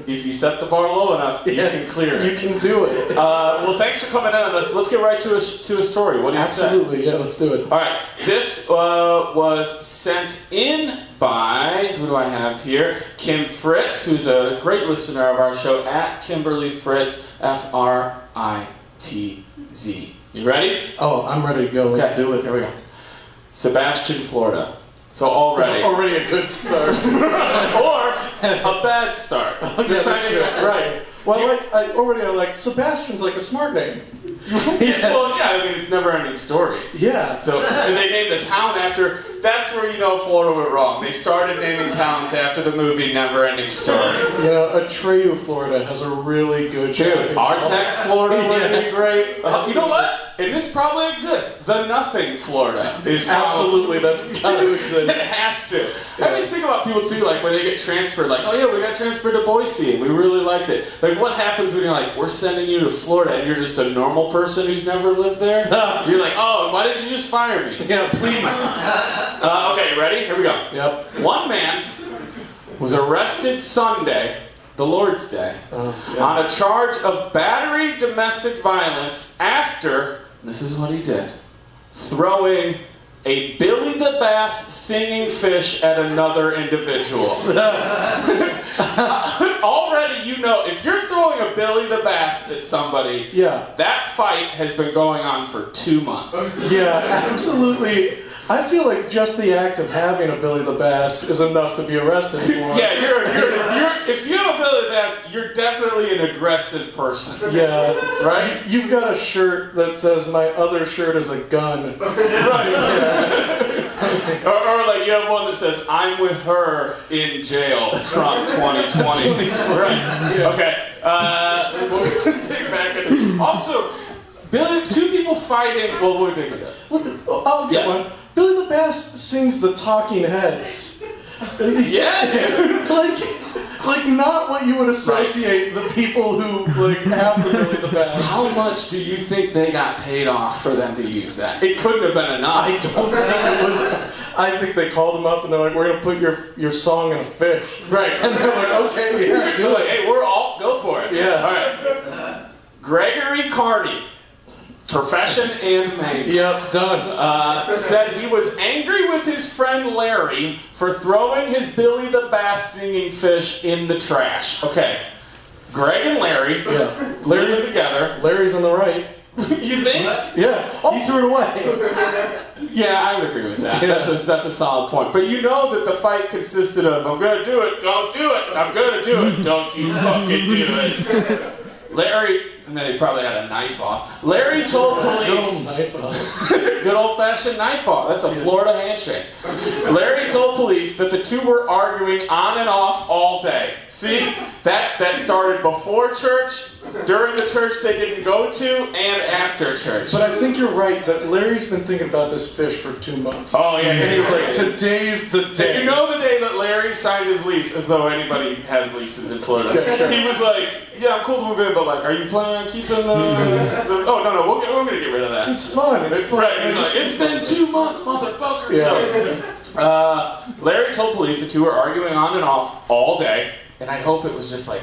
if you set the bar low enough, you can clear it. You can do it. Well, thanks for coming in on this. Let's get right to a story. What do you say? Absolutely, yeah, let's do it. All right, this was sent in by, who do I have here? Kim Fritz, who's a great listener of our show, at Kimberly Fritz, Fritz. You ready? Oh, I'm ready to go. Let's do it. Here we go. Sebastian, Florida. So already a good start. or a bad start. Yeah, that's true. Right. Well, I like Sebastian's like a smart name. Well, yeah, I mean, it's never-ending story. Yeah. So, and they named the town after, that's where you know Florida went wrong. They started naming towns after the movie Never-Ending Story. You know, Atreyu, Florida has a really good show. Dude, Artex, Florida would be great. You know what? And this probably exists. The Nothing, Florida. Is Absolutely, that's got to exist. It has to. I always think about people, too, like, when they get transferred, like, oh, yeah, we got transferred to Boise, and we really liked it. Like, what happens when you're like, we're sending you to Florida, and you're just a normal person who's never lived there? You're like, oh, why didn't you just fire me? Yeah, please. Okay, ready? Here we go. Yep. One man was arrested Sunday, the Lord's Day, on a charge of battery domestic violence after, this is what he did, throwing a Billy the Bass singing fish at another individual. Already, you know, if you're throwing a Billy the Bass at somebody, that fight has been going on for 2 months. Yeah, absolutely. I feel like just the act of having a Billy the Bass is enough to be arrested for. Yeah, if you have a Billy the Bass, you're definitely an aggressive person. Yeah. Right? You've got a shirt that says, my other shirt is a gun. Right. or like you have one that says, I'm with her in jail, Trump 2020. Right. Yeah. Okay. We're going to take back it. Also, two people fighting. Well, we'll take it up. Look, I'll get one. Billy the Bass sings the Talking Heads. Yeah, dude. Like not what you would associate the people who like have the Billy the Bass. How much do you think they got paid off for them to use that? It couldn't have been enough. I don't think it was. I think they called him up and they're like, "We're gonna put your song in a fish." Right. And they're like, "Okay, yeah, do it." Hey, we're all go for it. Yeah. All right. Gregory Carney. Profession and name. Yep, done. Said he was angry with his friend Larry for throwing his Billy the Bass singing fish in the trash. Okay. Greg and Larry living together. Larry's on the right. You think? Yeah. He threw it away. Yeah, I would agree with that. Yeah. That's a solid point. But you know that the fight consisted of, I'm going to do it, don't do it. I'm going to do it, don't you fucking do it. Larry, and then he probably had a knife off. Larry told police. Good old-fashioned knife off. That's a Florida handshake. Larry told police that the two were arguing on and off all day. See, that started before church, during the church they didn't go to, and after church. But I think you're right that Larry's been thinking about this fish for 2 months. Oh yeah, and he was like, "Today's the day." And you know the day that Larry signed his lease, as though anybody has leases in Florida. Yeah, sure. He was like, "Yeah, I'm cool to move in, but like, are you planning on keeping the oh no, we're gonna get rid of that. It's fun. It's fun. Right? He's like, it's been 2 months, motherfucker." Yeah. So, Larry told police the two were arguing on and off all day, and I hope it was just like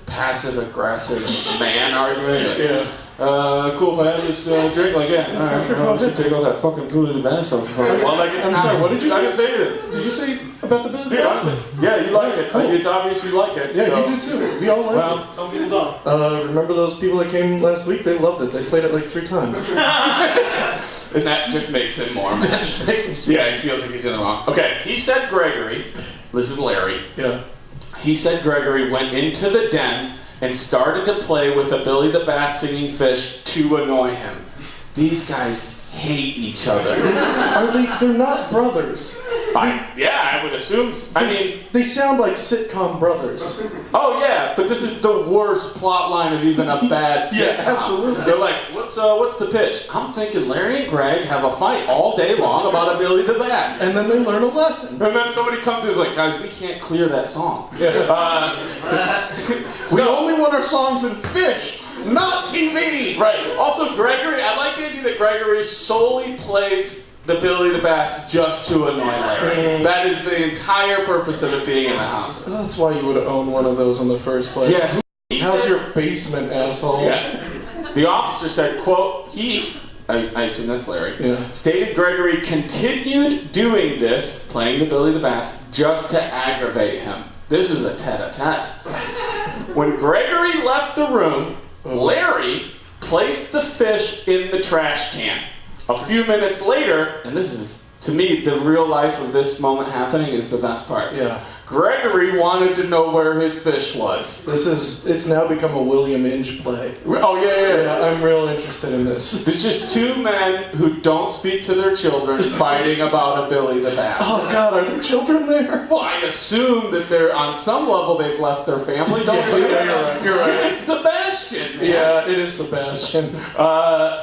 passive aggressive man arguing. Like, yeah. Cool if I had this drink, like, yeah, alright, should take all that fucking Billy the Bass off. Well, like, it's I'm not, sorry, what did you I say? didn't say anything. Did you say about the Billy the Yeah, Bass? honestly, yeah, you like it. Cool. It's obvious you like it. Yeah, so. you do too. We all like Well, it. some people don't. Remember those people that came last week? They loved it. They played it like 3 times. And that just makes him more mad. Just makes him Yeah, he feels like he's in the wrong. Okay, he said Gregory, this is Larry. Yeah. He said Gregory went into the den and started to play with a Billy the Bass singing fish to annoy him. These guys hate each other. Are they? They're not brothers. I would assume. They sound like sitcom brothers. Oh yeah, but this is the worst plot line of even a bad sitcom. Yeah, absolutely. They're like, what's the pitch? I'm thinking Larry and Greg have a fight all day long about a Billy the Bass. And then they learn a lesson. And then somebody comes in and is like, guys, we can't clear that song. We only want our songs in fish, not TV. Right. Also, Gregory, I like the idea that Gregory solely plays the Billy the Bass just to annoy Larry. That is the entire purpose of it being in the house. That's why you would own one of those in the first place. Yes. How's your basement, asshole? Yeah. The officer said, quote, I assume that's Larry, stated Gregory continued doing this, playing the Billy the Bass, just to aggravate him. This was a tete-a-tete. When Gregory left the room, Larry placed the fish in the trash can. A few minutes later, and this is, to me, the real life of this moment happening is the best part. Yeah. Gregory wanted to know where his fish was. It's now become a William Inge play. Oh, yeah. I'm real interested in this. It's just two men who don't speak to their children fighting about a Billy the Bass. Oh, God, are there children there? Well, I assume that they're, on some level, they've left their family, don't you? Yeah, you're right. It's Sebastian, man. Yeah, it is Sebastian.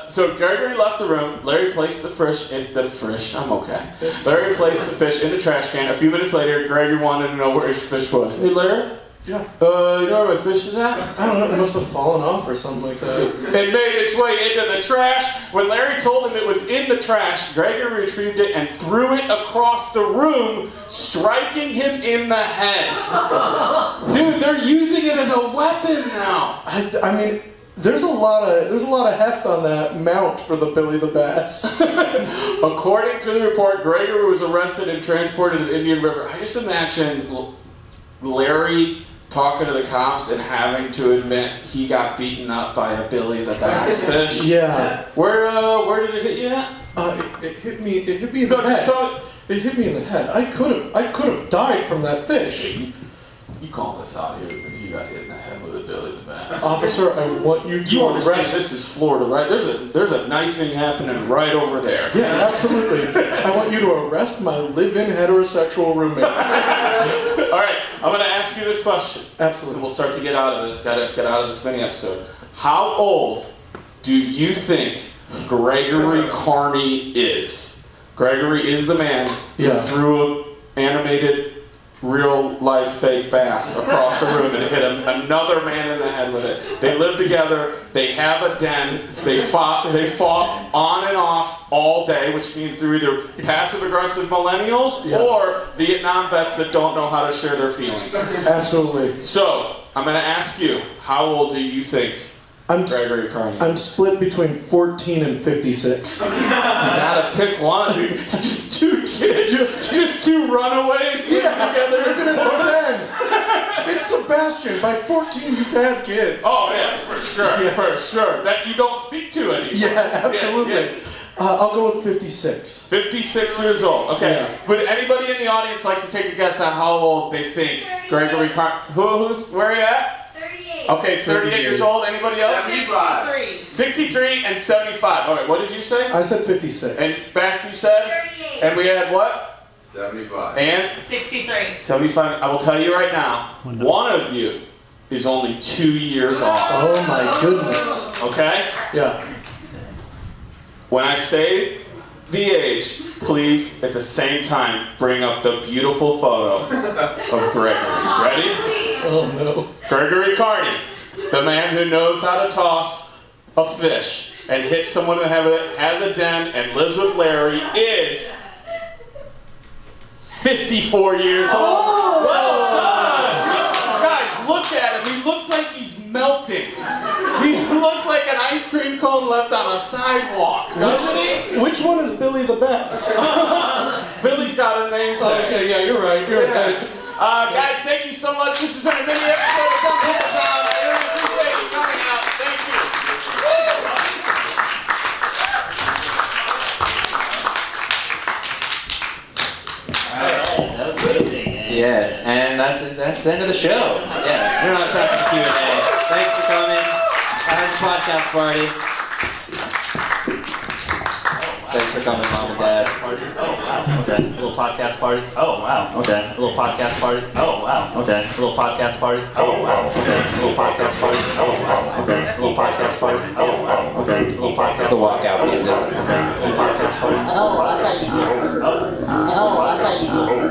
So Gregory left the room. Larry placed the fish in the fish. I'm okay. Larry placed the fish in the trash can. A few minutes later, Gregory wanted to know where his fish was. Hey, Larry? Yeah. You know where my fish is at? I don't know. It must have fallen off or something like that. It made its way into the trash. When Larry told him it was in the trash, Gregory retrieved it and threw it across the room, striking him in the head. Dude, they're using it as a weapon now. I mean, there's a lot of heft on that mount for the Billy the Bass. According to the report, Gregory was arrested and transported to the Indian River. I just imagine Larry talking to the cops and having to admit he got beaten up by a Billy the Bass fish. Yeah. Where did it hit you at? It hit me in the head. It hit me in the head. I could have died from that fish. You call this out here, but you got hit in the head with a Billy the Bass. Officer, I want you to arrest. This is Florida, right? There's a knifing happening right over there. Yeah, absolutely. I want you to arrest my live-in heterosexual roommate. All right, I'm going to ask you this question. Absolutely. And we'll start to get out of this mini episode. How old do you think Gregory Carney is? Gregory is the man who threw an animated real-life fake bass across the room and hit another man in the head with it. They live together. They have a den. They fought on and off all day, which means they're either passive-aggressive millennials or Vietnam vets that don't know how to share their feelings. Absolutely. So, I'm going to ask you, how old do you think Gregory Carney is? I'm split between 14 and 56. You gotta pick one, dude. Just two kids. Just two runaways living together. Living in the den. It's Sebastian. By 14, you've had kids. Oh yeah, for sure, for sure. That you don't speak to anymore. Yeah, absolutely. I'll go with 56. 56 years old. Okay. Yeah. Would anybody in the audience like to take a guess on how old they think Gregory Carney? Where are you at? 38. Okay, 38 years old. Anybody else? 65. 63 and 75. All right, what did you say? I said 56. And back you said? 38. And we had what? 75. And? 63. 75. I will tell you right now, one of you is only 2 years off. Oh my goodness. Okay? Yeah. When I say the age, please, at the same time, bring up the beautiful photo of Gregory. Ready? Oh no. Gregory Carney, the man who knows how to toss a fish and hit someone who has a den and lives with Larry, is 54 years old. Oh, well done! Guys, look at him. He looks like he's melting. He looks like an ice cream cone left on a sidewalk, doesn't he? Which one is Billy the best? Billy's got a name tag. Okay, yeah, you're right. You're right. Guys, thank you so much. This has been a mini episode of Bachelor Zone. I really appreciate you coming out. Thank you. Alright, that was amazing. Yeah, and that's the end of the show. Yeah, we don't have time for Q&A. Thanks for coming. Have a podcast party. Thanks for coming, Mom and Dad. Oh, wow. Okay. A little podcast party. Oh, wow. Okay. A little podcast party. Oh, wow. Okay. A little podcast party. Oh, wow. Okay. A little podcast party. Oh, wow. Okay. A little podcast party. Oh, wow. Okay. A little podcast. It's the walkout music. Okay. A little podcast party. Oh, I thought you. Oh, I thought you.